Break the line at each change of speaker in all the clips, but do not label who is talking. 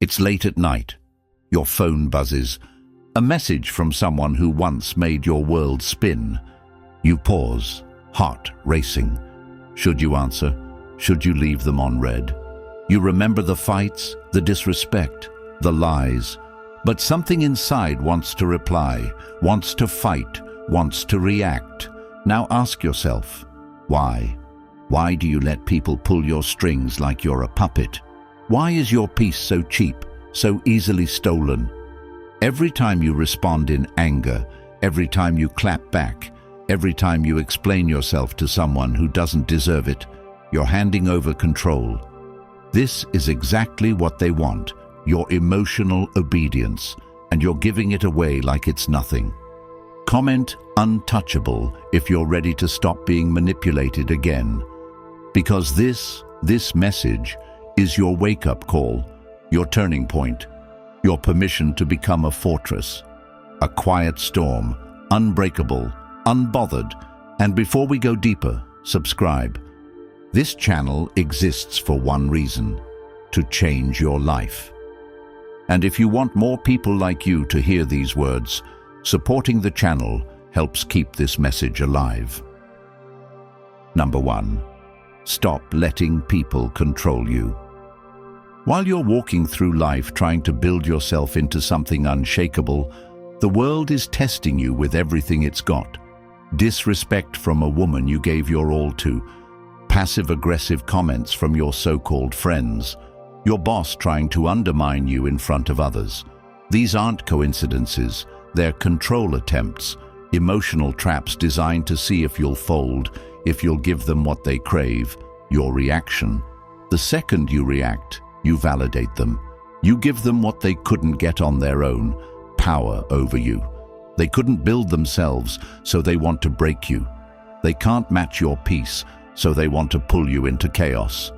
It's late at night. Your phone buzzes. A message from someone who once made your world spin. You pause, heart racing. Should you answer? Should you leave them on read? You remember the fights, the disrespect, the lies. But something inside wants to reply, wants to fight, wants to react. Now ask yourself, why? Why do you let people pull your strings like you're a puppet? Why is your peace so cheap, so easily stolen? Every time you respond in anger, every time you clap back, every time you explain yourself to someone who doesn't deserve it, you're handing over control. This is exactly what they want, your emotional obedience, and you're giving it away like it's nothing. Comment untouchable if you're ready to stop being manipulated again. Because this message is your wake-up call, your turning point, your permission to become a fortress, a quiet storm, unbreakable, unbothered. And before we go deeper, subscribe. This channel exists for one reason: to change your life. And if you want more people like you to hear these words, supporting the channel helps keep this message alive. Number 1. Stop letting people control you. While you're walking through life trying to build yourself into something unshakable, the world is testing you with everything it's got. Disrespect from a woman you gave your all to, passive-aggressive comments from your so-called friends, your boss trying to undermine you in front of others. These aren't coincidences, they're control attempts, emotional traps designed to see if you'll fold, if you'll give them what they crave, your reaction. The second you react, you validate them. You give them what they couldn't get on their own, power over you. They couldn't build themselves, so they want to break you. They can't match your peace, so they want to pull you into chaos.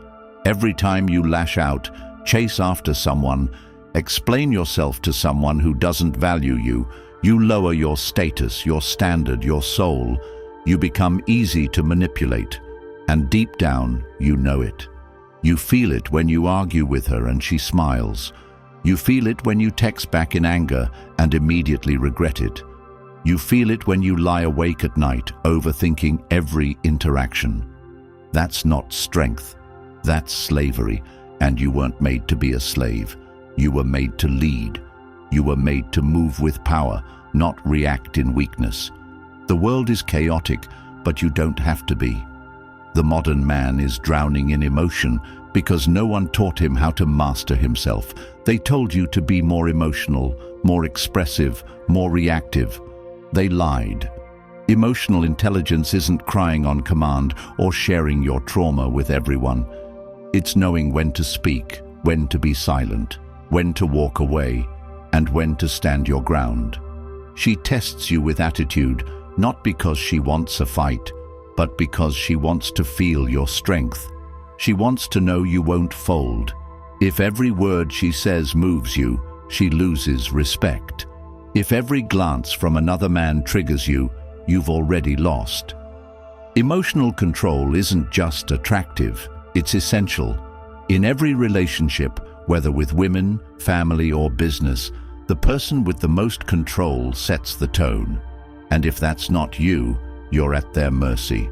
Every time you lash out, chase after someone, explain yourself to someone who doesn't value you, you lower your status, your standard, your soul. You become easy to manipulate, and deep down, you know it. You feel it when you argue with her and she smiles. You feel it when you text back in anger and immediately regret it. You feel it when you lie awake at night, overthinking every interaction. That's not strength. That's slavery, and you weren't made to be a slave. You were made to lead. You were made to move with power, not react in weakness. The world is chaotic, but you don't have to be. The modern man is drowning in emotion because no one taught him how to master himself. They told you to be more emotional, more expressive, more reactive. They lied. Emotional intelligence isn't crying on command or sharing your trauma with everyone. It's knowing when to speak, when to be silent, when to walk away, and when to stand your ground. She tests you with attitude, not because she wants a fight, but because she wants to feel your strength. She wants to know you won't fold. If every word she says moves you, she loses respect. If every glance from another man triggers you, you've already lost. Emotional control isn't just attractive, it's essential. In every relationship, whether with women, family, or business, the person with the most control sets the tone. And if that's not you, you're at their mercy.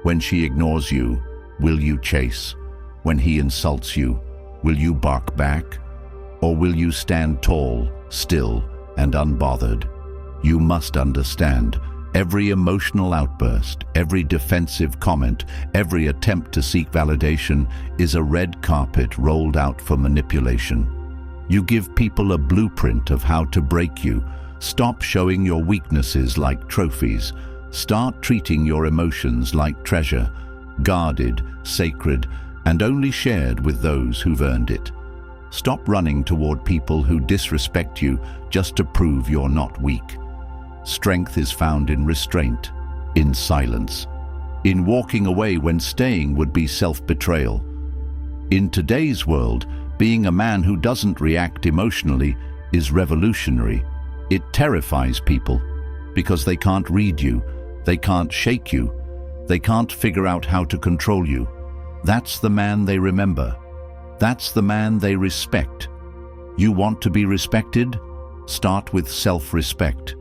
When she ignores you, will you chase? When he insults you, will you bark back? Or will you stand tall, still, and unbothered? You must understand, every emotional outburst, every defensive comment, every attempt to seek validation is a red carpet rolled out for manipulation. You give people a blueprint of how to break you. Stop showing your weaknesses like trophies. Start treating your emotions like treasure, guarded, sacred, and only shared with those who've earned it. Stop running toward people who disrespect you just to prove you're not weak. Strength is found in restraint, in silence, in walking away when staying would be self-betrayal. In today's world, being a man who doesn't react emotionally is revolutionary. It terrifies people because they can't read you, they can't shake you, they can't figure out how to control you. That's the man they remember. That's the man they respect. You want to be respected? Start with self-respect.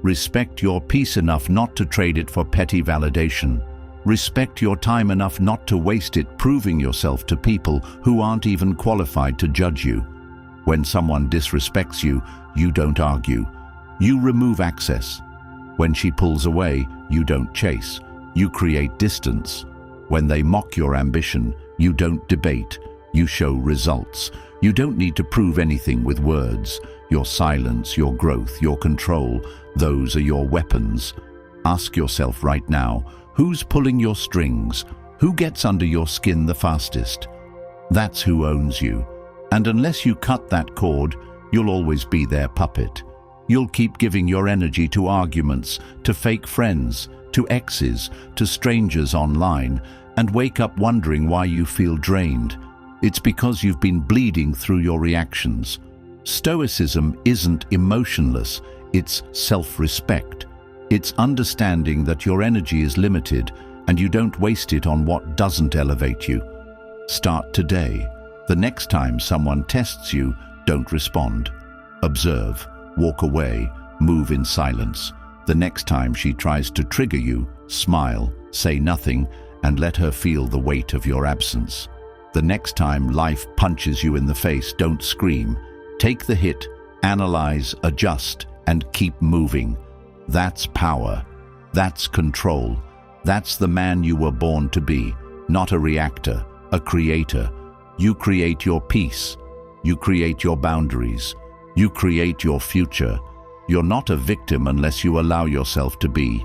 Respect your peace enough not to trade it for petty validation. Respect your time enough not to waste it proving yourself to people who aren't even qualified to judge you. When someone disrespects you, you don't argue. You remove access. When she pulls away, you don't chase. You create distance. When they mock your ambition, you don't debate. You show results. You don't need to prove anything with words. Your silence, your growth, your control, those are your weapons. Ask yourself right now, who's pulling your strings? Who gets under your skin the fastest? That's who owns you. And unless you cut that cord, you'll always be their puppet. You'll keep giving your energy to arguments, to fake friends, to exes, to strangers online, and wake up wondering why you feel drained. It's because you've been bleeding through your reactions. Stoicism isn't emotionless, it's self-respect. It's understanding that your energy is limited and you don't waste it on what doesn't elevate you. Start today. The next time someone tests you, don't respond. Observe, walk away, move in silence. The next time she tries to trigger you, smile, say nothing, and let her feel the weight of your absence. The next time life punches you in the face, don't scream. Take the hit, analyze, adjust, and keep moving. That's power. That's control. That's the man you were born to be, not a reactor, a creator. You create your peace. You create your boundaries. You create your future. You're not a victim unless you allow yourself to be.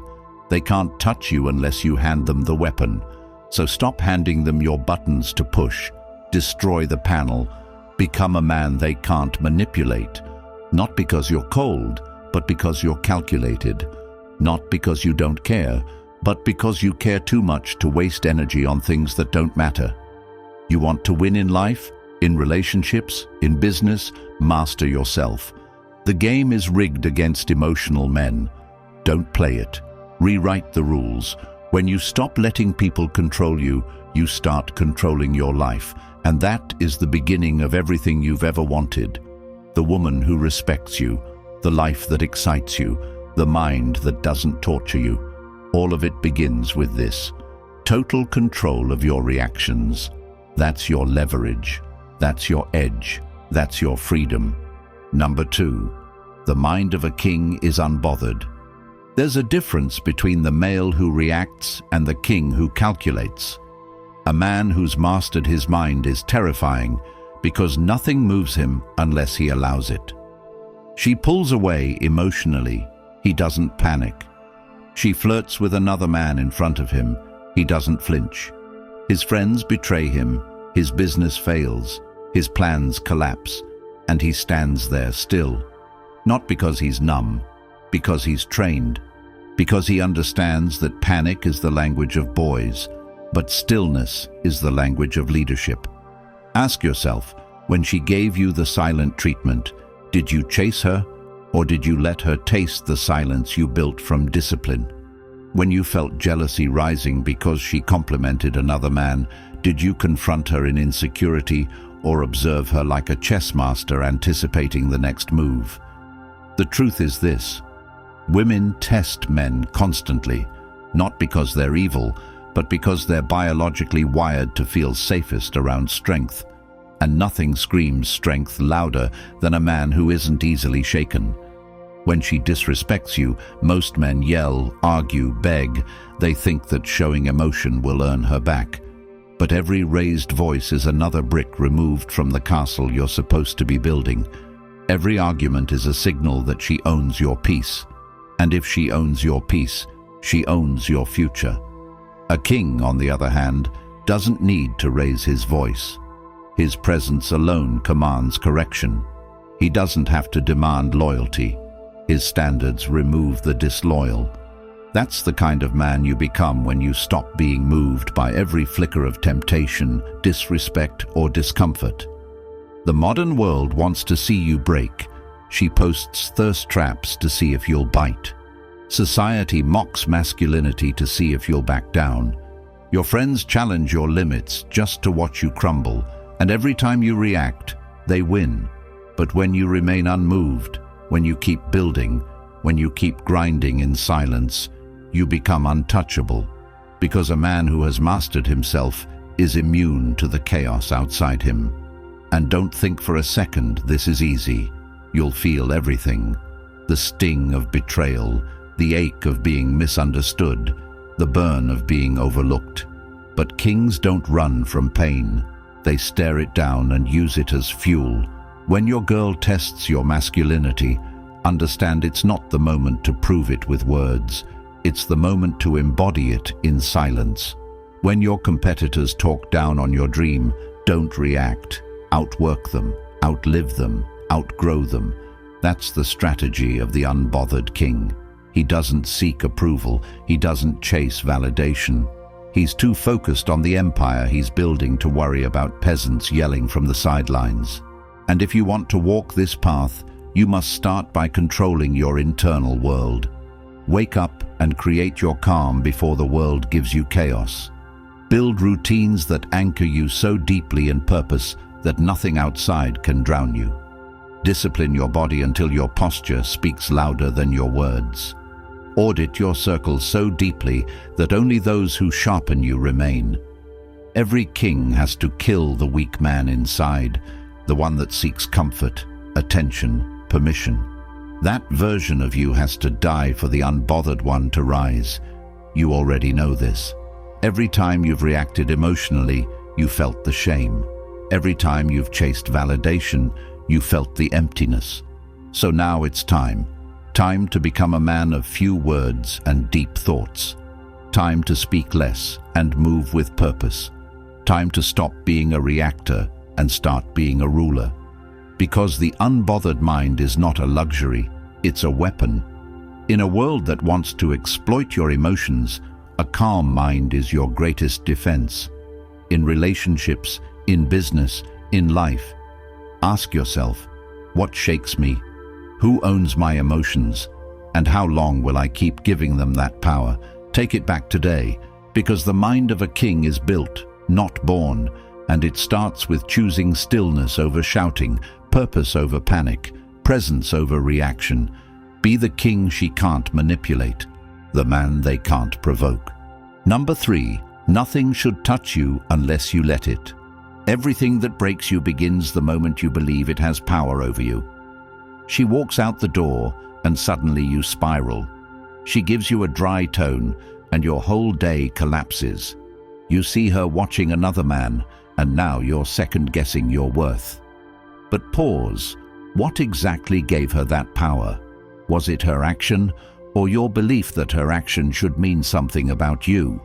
They can't touch you unless you hand them the weapon. So stop handing them your buttons to push. Destroy the panel. Become a man they can't manipulate. Not because you're cold, but because you're calculated. Not because you don't care, but because you care too much to waste energy on things that don't matter. You want to win in life, in relationships, in business, master yourself. The game is rigged against emotional men. Don't play it. Rewrite the rules. When you stop letting people control you, you start controlling your life. And that is the beginning of everything you've ever wanted. The woman who respects you, the life that excites you, the mind that doesn't torture you. All of it begins with this. Total control of your reactions. That's your leverage. That's your edge. That's your freedom. Number 2, the mind of a king is unbothered. There's a difference between the male who reacts and the king who calculates. A man who's mastered his mind is terrifying because nothing moves him unless he allows it. She pulls away emotionally. He doesn't panic. She flirts with another man in front of him. He doesn't flinch. His friends betray him. His business fails. His plans collapse. And he stands there still. Not because he's numb, because he's trained. Because he understands that panic is the language of boys, but stillness is the language of leadership. Ask yourself, when she gave you the silent treatment, did you chase her, or did you let her taste the silence you built from discipline? When you felt jealousy rising because she complimented another man, did you confront her in insecurity or observe her like a chess master anticipating the next move? The truth is this: women test men constantly, not because they're evil, but because they're biologically wired to feel safest around strength. And nothing screams strength louder than a man who isn't easily shaken. When she disrespects you, most men yell, argue, beg. They think that showing emotion will earn her back. But every raised voice is another brick removed from the castle you're supposed to be building. Every argument is a signal that she owns your peace. And if she owns your peace, she owns your future. A king, on the other hand, doesn't need to raise his voice. His presence alone commands correction. He doesn't have to demand loyalty. His standards remove the disloyal. That's the kind of man you become when you stop being moved by every flicker of temptation, disrespect, or discomfort. The modern world wants to see you break. She posts thirst traps to see if you'll bite. Society mocks masculinity to see if you'll back down. Your friends challenge your limits just to watch you crumble, and every time you react, they win. But when you remain unmoved, when you keep building, when you keep grinding in silence, you become untouchable, because a man who has mastered himself is immune to the chaos outside him. And don't think for a second this is easy. You'll feel everything. The sting of betrayal, the ache of being misunderstood, the burn of being overlooked. But kings don't run from pain. They stare it down and use it as fuel. When your girl tests your masculinity, understand it's not the moment to prove it with words. It's the moment to embody it in silence. When your competitors talk down on your dream, don't react. Outwork them, outlive them, outgrow them. That's the strategy of the unbothered king. He doesn't seek approval. He doesn't chase validation. He's too focused on the empire he's building to worry about peasants yelling from the sidelines. And if you want to walk this path, you must start by controlling your internal world. Wake up and create your calm before the world gives you chaos. Build routines that anchor you so deeply in purpose that nothing outside can drown you. Discipline your body until your posture speaks louder than your words. Audit your circle so deeply that only those who sharpen you remain. Every king has to kill the weak man inside, the one that seeks comfort, attention, permission. That version of you has to die for the unbothered one to rise. You already know this. Every time you've reacted emotionally, you felt the shame. Every time you've chased validation, you felt the emptiness. So now it's time. Time to become a man of few words and deep thoughts. Time to speak less and move with purpose. Time to stop being a reactor and start being a ruler. Because the unbothered mind is not a luxury, it's a weapon. In a world that wants to exploit your emotions, a calm mind is your greatest defense. In relationships, in business, in life, ask yourself, what shakes me? Who owns my emotions? And how long will I keep giving them that power? Take it back today, because the mind of a king is built, not born, and it starts with choosing stillness over shouting, purpose over panic, presence over reaction. Be the king she can't manipulate, the man they can't provoke. Number 3, nothing should touch you unless you let it. Everything that breaks you begins the moment you believe it has power over you. She walks out the door and suddenly you spiral. She gives you a dry tone and your whole day collapses. You see her watching another man and now you're second-guessing your worth. But pause. What exactly gave her that power? Was it her action or your belief that her action should mean something about you?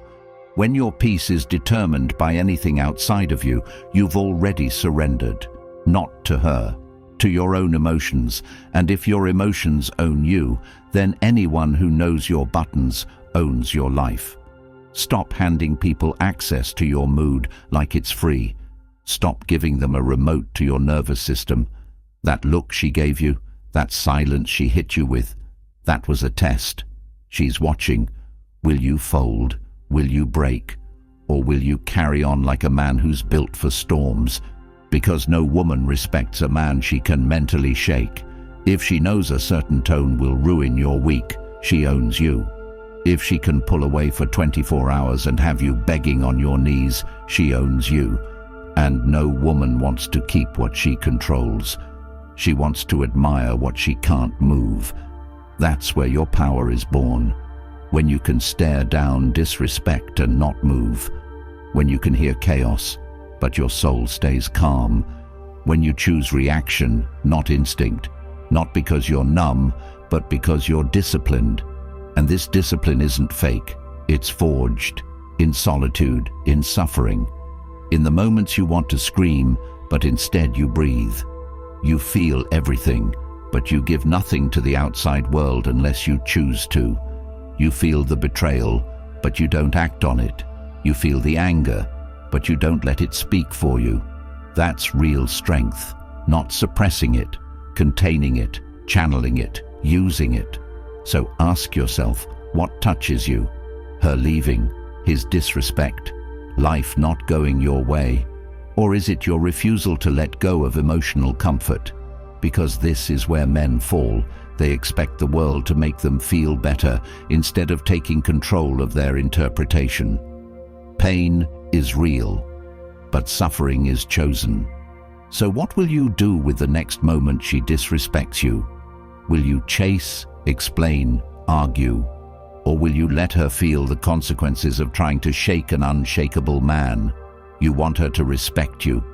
When your peace is determined by anything outside of you, you've already surrendered. Not to her, to your own emotions. And if your emotions own you, then anyone who knows your buttons owns your life. Stop handing people access to your mood like it's free. Stop giving them a remote to your nervous system. That look she gave you, that silence she hit you with, that was a test. She's watching. Will you fold? Will you break? Or will you carry on like a man who's built for storms? Because no woman respects a man she can mentally shake. If she knows a certain tone will ruin your week, she owns you. If she can pull away for 24 hours and have you begging on your knees, she owns you. And no woman wants to keep what she controls. She wants to admire what she can't move. That's where your power is born. When you can stare down disrespect and not move. When you can hear chaos, but your soul stays calm. When you choose reaction, not instinct. Not because you're numb, but because you're disciplined. And this discipline isn't fake. It's forged. In solitude, in suffering. In the moments you want to scream, but instead you breathe. You feel everything, but you give nothing to the outside world unless you choose to. You feel the betrayal, but you don't act on it. You feel the anger, but you don't let it speak for you. That's real strength, not suppressing it, containing it, channeling it, using it. So ask yourself, what touches you? Her leaving, his disrespect, life not going your way? Or is it your refusal to let go of emotional comfort? Because this is where men fall. They expect the world to make them feel better instead of taking control of their interpretation. Pain is real, but suffering is chosen. So what will you do with the next moment she disrespects you? Will you chase, explain, argue? Or will you let her feel the consequences of trying to shake an unshakable man? You want her to respect you.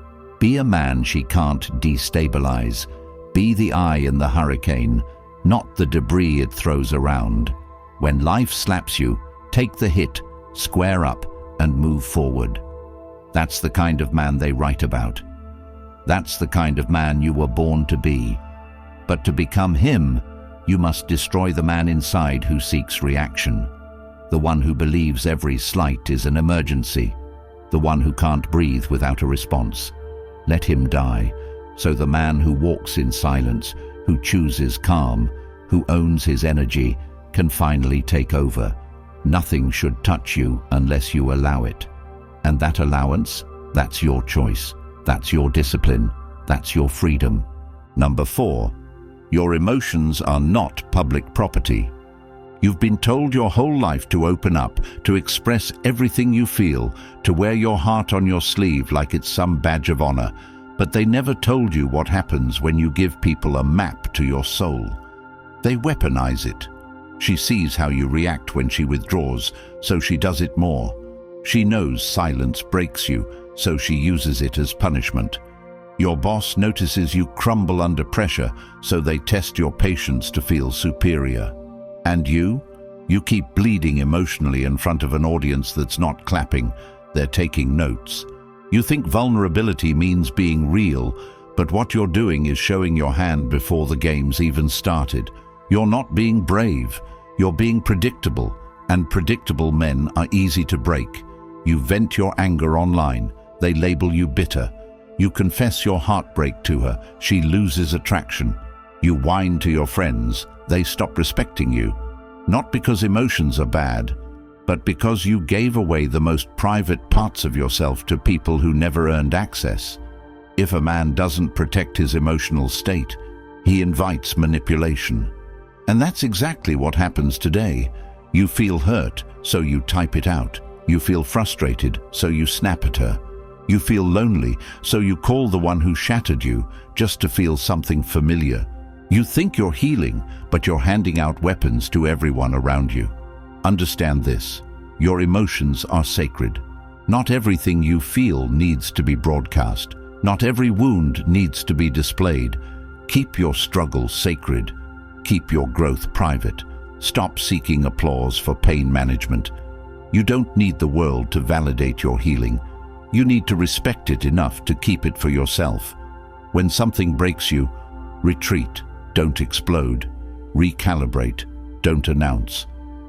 Be a man she can't destabilize. Be the eye in the hurricane, not the debris it throws around. When life slaps you, take the hit, square up, and move forward. That's the kind of man they write about. That's the kind of man you were born to be. But to become him, you must destroy the man inside who seeks reaction. The one who believes every slight is an emergency. The one who can't breathe without a response. Let him die, so the man who walks in silence, who chooses calm, who owns his energy, can finally take over. Nothing should touch you unless you allow it. And that allowance, that's your choice. That's your discipline. That's your freedom. Number 4. Your emotions are not public property. You've been told your whole life to open up, to express everything you feel, to wear your heart on your sleeve like it's some badge of honor. But they never told you what happens when you give people a map to your soul. They weaponize it. She sees how you react when she withdraws, so she does it more. She knows silence breaks you, so she uses it as punishment. Your boss notices you crumble under pressure, so they test your patience to feel superior. And you keep bleeding emotionally in front of an audience that's not clapping, they're taking notes. You think vulnerability means being real, but what you're doing is showing your hand before the game's even started. You're not being brave, you're being predictable, and predictable men are easy to break. You vent your anger online, they label you bitter. You confess your heartbreak to her, she loses attraction. You whine to your friends, they stop respecting you. Not because emotions are bad, but because you gave away the most private parts of yourself to people who never earned access. If a man doesn't protect his emotional state, he invites manipulation. And that's exactly what happens today. You feel hurt, so you type it out. You feel frustrated, so you snap at her. You feel lonely, so you call the one who shattered you just to feel something familiar. You think you're healing, but you're handing out weapons to everyone around you. Understand this. Your emotions are sacred. Not everything you feel needs to be broadcast. Not every wound needs to be displayed. Keep your struggle sacred. Keep your growth private. Stop seeking applause for pain management. You don't need the world to validate your healing. You need to respect it enough to keep it for yourself. When something breaks you, retreat, don't explode. Recalibrate, don't announce.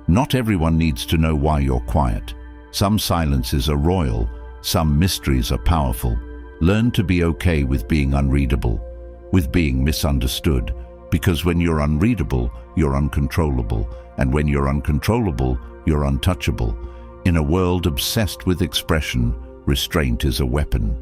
Not everyone needs to know why you're quiet. Some silences are royal, some mysteries are powerful. Learn to be okay with being unreadable, with being misunderstood, because when you're unreadable, you're uncontrollable, and when you're uncontrollable, you're untouchable. In a world obsessed with expression, restraint is a weapon.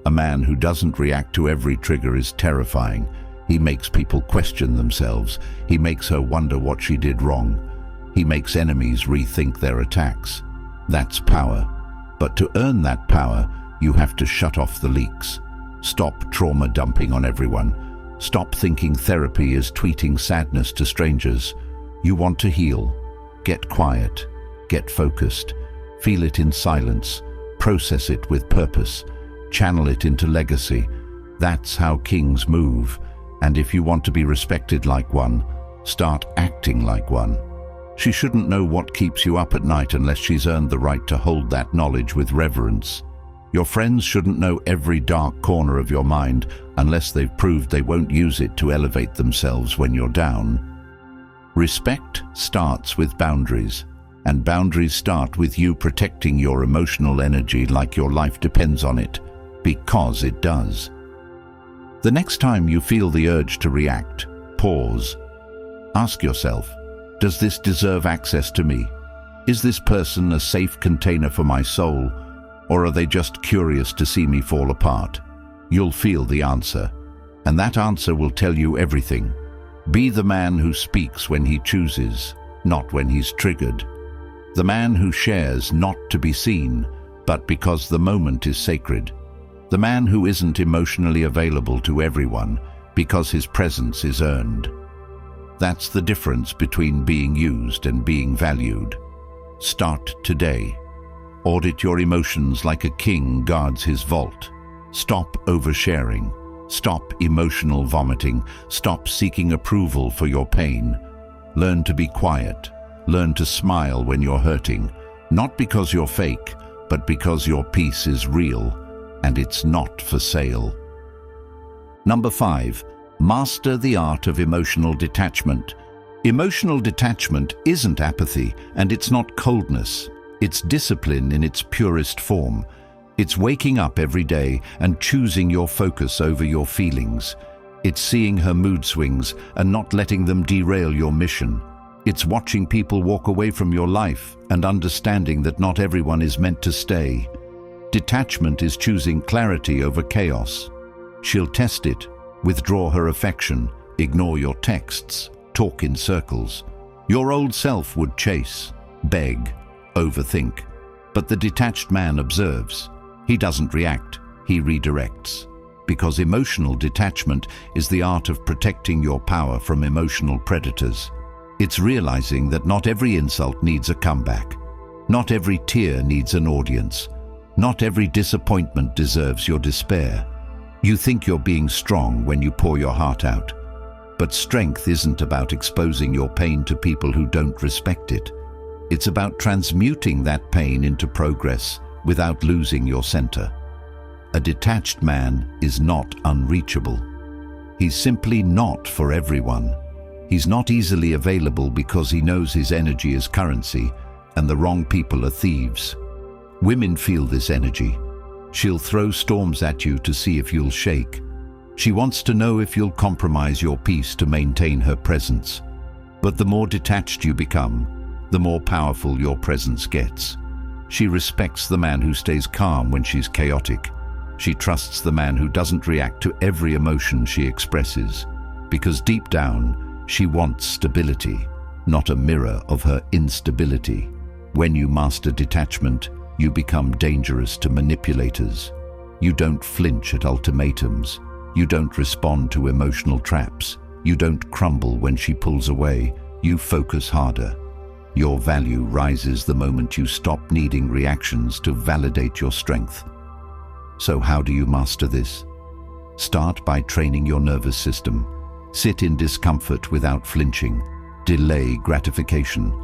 A man who doesn't react to every trigger is terrifying. He makes people question themselves. He makes her wonder what she did wrong. He makes enemies rethink their attacks. That's power. But to earn that power, you have to shut off the leaks. Stop trauma dumping on everyone. Stop thinking therapy is tweeting sadness to strangers. You want to heal. Get quiet. Get focused. Feel it in silence. Process it with purpose. Channel it into legacy. That's how kings move. And if you want to be respected like one, start acting like one. She shouldn't know what keeps you up at night unless she's earned the right to hold that knowledge with reverence. Your friends shouldn't know every dark corner of your mind unless they've proved they won't use it to elevate themselves when you're down. Respect starts with boundaries, and boundaries start with you protecting your emotional energy like your life depends on it, because it does. The next time you feel the urge to react, pause. Ask yourself, does this deserve access to me? Is this person a safe container for my soul, or are they just curious to see me fall apart? You'll feel the answer. And that answer will tell you everything. Be the man who speaks when he chooses, not when he's triggered. The man who shares not to be seen, but because the moment is sacred. The man who isn't emotionally available to everyone because his presence is earned. That's the difference between being used and being valued. Start today. Audit your emotions like a king guards his vault. Stop oversharing. Stop emotional vomiting. Stop seeking approval for your pain. Learn to be quiet. Learn to smile when you're hurting. Not because you're fake, but because your peace is real and it's not for sale. Number 5. Master the art of emotional detachment. Emotional detachment isn't apathy, and it's not coldness. It's discipline in its purest form. It's waking up every day and choosing your focus over your feelings. It's seeing her mood swings and not letting them derail your mission. It's watching people walk away from your life and understanding that not everyone is meant to stay. Detachment is choosing clarity over chaos. She'll test it, withdraw her affection, ignore your texts, talk in circles. Your old self would chase, beg, overthink. But the detached man observes. He doesn't react, he redirects. Because emotional detachment is the art of protecting your power from emotional predators. It's realizing that not every insult needs a comeback. Not every tear needs an audience. Not every disappointment deserves your despair. You think you're being strong when you pour your heart out. But strength isn't about exposing your pain to people who don't respect it. It's about transmuting that pain into progress without losing your center. A detached man is not unreachable. He's simply not for everyone. He's not easily available because he knows his energy is currency and the wrong people are thieves. Women feel this energy. She'll throw storms at you to see if you'll shake. She wants to know if you'll compromise your peace to maintain her presence. But the more detached you become, the more powerful your presence gets. She respects the man who stays calm when she's chaotic. She trusts the man who doesn't react to every emotion she expresses. Because deep down, she wants stability, not a mirror of her instability. When you master detachment, you become dangerous to manipulators. You don't flinch at ultimatums. You don't respond to emotional traps. You don't crumble when she pulls away. You focus harder. Your value rises the moment you stop needing reactions to validate your strength. So how do you master this? Start by training your nervous system. Sit in discomfort without flinching. Delay gratification.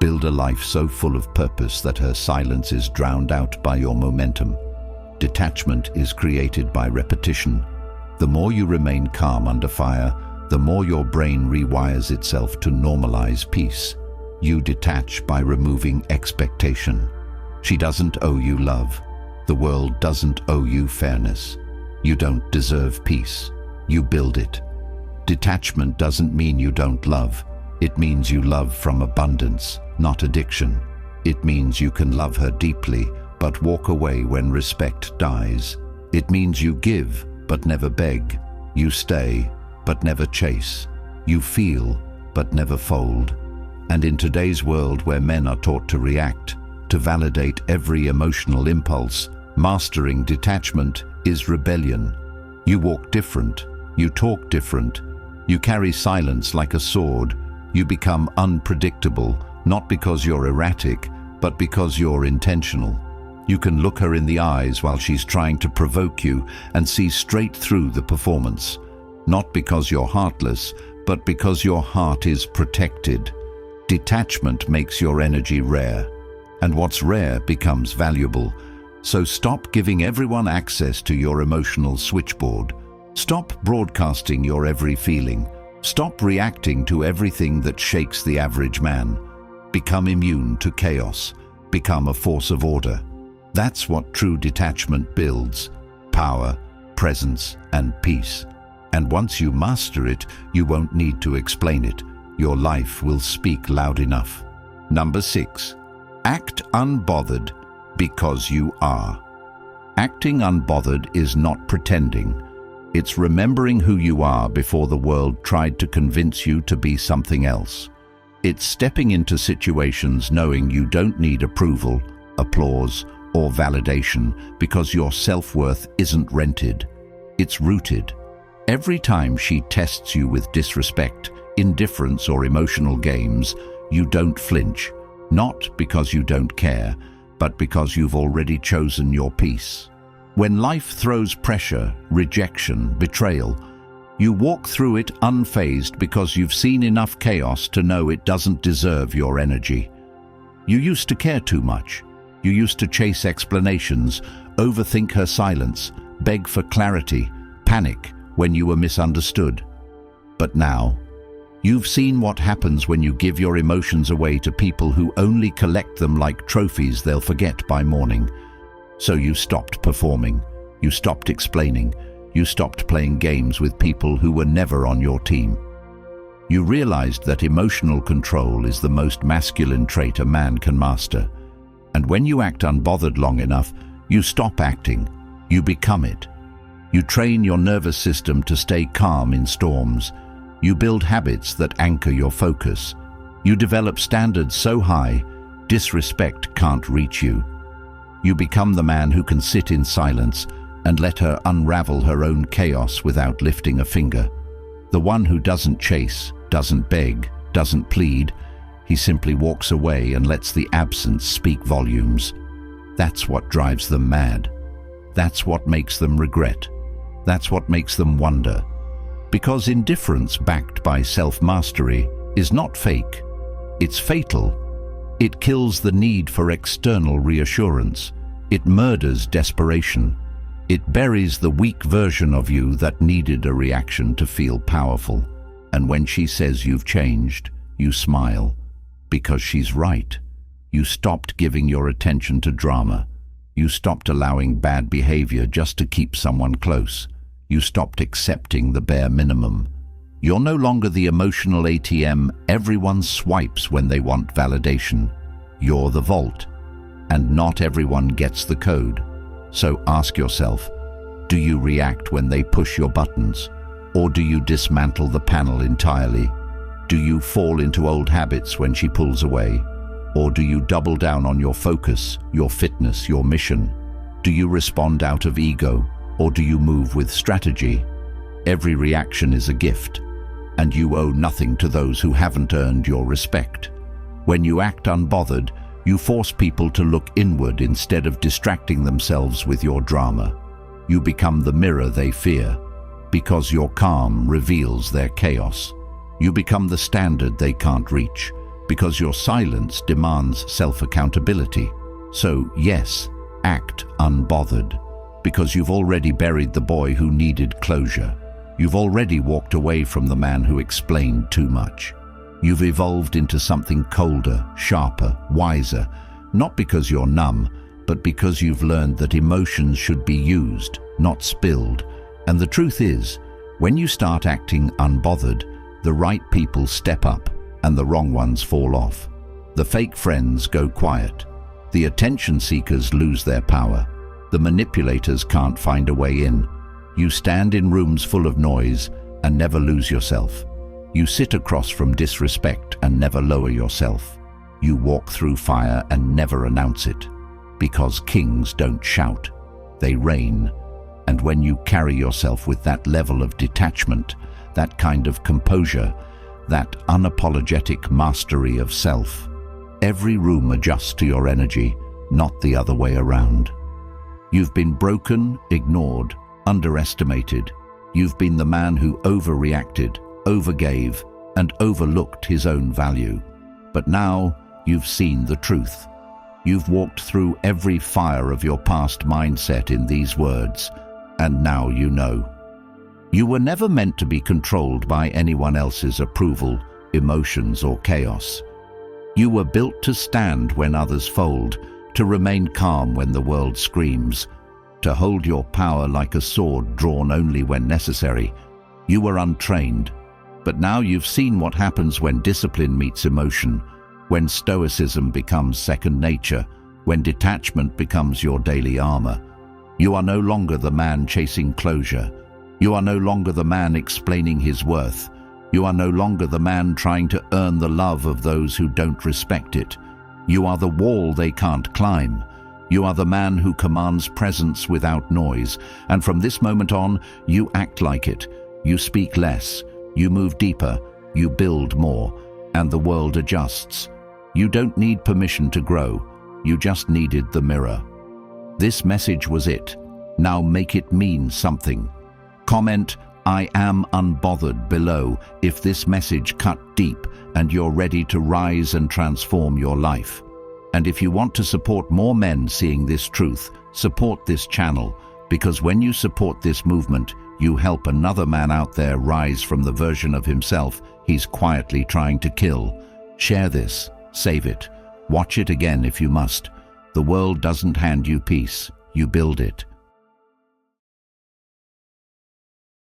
Build a life so full of purpose that her silence is drowned out by your momentum. Detachment is created by repetition. The more you remain calm under fire, the more your brain rewires itself to normalize peace. You detach by removing expectation. She doesn't owe you love. The world doesn't owe you fairness. You don't deserve peace. You build it. Detachment doesn't mean you don't love. It means you love from abundance, not addiction. It means you can love her deeply, but walk away when respect dies. It means you give, but never beg. You stay, but never chase. You feel, but never fold. And in today's world where men are taught to react, to validate every emotional impulse, mastering detachment is rebellion. You walk different. You talk different. You carry silence like a sword. You become unpredictable, not because you're erratic, but because you're intentional. You can look her in the eyes while she's trying to provoke you and see straight through the performance. Not because you're heartless, but because your heart is protected. Detachment makes your energy rare, and what's rare becomes valuable. So stop giving everyone access to your emotional switchboard. Stop broadcasting your every feeling. Stop reacting to everything that shakes the average man. Become immune to chaos. Become a force of order. That's what true detachment builds: power, presence, and peace. And once you master it, you won't need to explain it. Your life will speak loud enough. Number 6. Act unbothered because you are. Acting unbothered is not pretending. It's remembering who you are before the world tried to convince you to be something else. It's stepping into situations knowing you don't need approval, applause, or validation because your self-worth isn't rented. It's rooted. Every time she tests you with disrespect, indifference, or emotional games, you don't flinch, not because you don't care, but because you've already chosen your peace. When life throws pressure, rejection, betrayal, you walk through it unfazed because you've seen enough chaos to know it doesn't deserve your energy. You used to care too much. You used to chase explanations, overthink her silence, beg for clarity, panic when you were misunderstood. But now, you've seen what happens when you give your emotions away to people who only collect them like trophies they'll forget by morning. So you stopped performing, you stopped explaining, you stopped playing games with people who were never on your team. You realized that emotional control is the most masculine trait a man can master. And when you act unbothered long enough, you stop acting, you become it. You train your nervous system to stay calm in storms. You build habits that anchor your focus. You develop standards so high, disrespect can't reach you. You become the man who can sit in silence and let her unravel her own chaos without lifting a finger. The one who doesn't chase, doesn't beg, doesn't plead. He simply walks away and lets the absence speak volumes. That's what drives them mad. That's what makes them regret. That's what makes them wonder. Because indifference backed by self-mastery is not fake. It's fatal. It kills the need for external reassurance. It murders desperation. It buries the weak version of you that needed a reaction to feel powerful. And when she says you've changed, you smile. Because she's right. You stopped giving your attention to drama. You stopped allowing bad behavior just to keep someone close. You stopped accepting the bare minimum. You're no longer the emotional ATM everyone swipes when they want validation. You're the vault, and not everyone gets the code. So ask yourself, do you react when they push your buttons? Or do you dismantle the panel entirely? Do you fall into old habits when she pulls away? Or do you double down on your focus, your fitness, your mission? Do you respond out of ego, or do you move with strategy? Every reaction is a gift, and you owe nothing to those who haven't earned your respect. When you act unbothered, you force people to look inward instead of distracting themselves with your drama. You become the mirror they fear, because your calm reveals their chaos. You become the standard they can't reach, because your silence demands self-accountability. So yes, act unbothered, because you've already buried the boy who needed closure. You've already walked away from the man who explained too much. You've evolved into something colder, sharper, wiser, not because you're numb, but because you've learned that emotions should be used, not spilled. And the truth is, when you start acting unbothered, the right people step up and the wrong ones fall off. The fake friends go quiet. The attention seekers lose their power. The manipulators can't find a way in. You stand in rooms full of noise and never lose yourself. You sit across from disrespect and never lower yourself. You walk through fire and never announce it. Because kings don't shout, they reign. And when you carry yourself with that level of detachment, that kind of composure, that unapologetic mastery of self, every room adjusts to your energy, not the other way around. You've been broken, ignored, underestimated. You've been the man who overreacted, overgave, and overlooked his own value. But now you've seen the truth. You've walked through every fire of your past mindset in these words, and now you know. You were never meant to be controlled by anyone else's approval, emotions, or chaos. You were built to stand when others fold, to remain calm when the world screams, to hold your power like a sword drawn only when necessary. You were untrained, but now you've seen what happens when discipline meets emotion, when stoicism becomes second nature, when detachment becomes your daily armor. You are no longer the man chasing closure. You are no longer the man explaining his worth. You are no longer the man trying to earn the love of those who don't respect it. You are the wall they can't climb. You are the man who commands presence without noise, and from this moment on, you act like it. You speak less, you move deeper, you build more, and the world adjusts. You don't need permission to grow, you just needed the mirror. This message was it. Now make it mean something. Comment, "I am unbothered" below if this message cut deep and you're ready to rise and transform your life. And if you want to support more men seeing this truth, support this channel, because when you support this movement, you help another man out there rise from the version of himself he's quietly trying to kill. Share this, save it, watch it again if you must. The world doesn't hand you peace, you build it.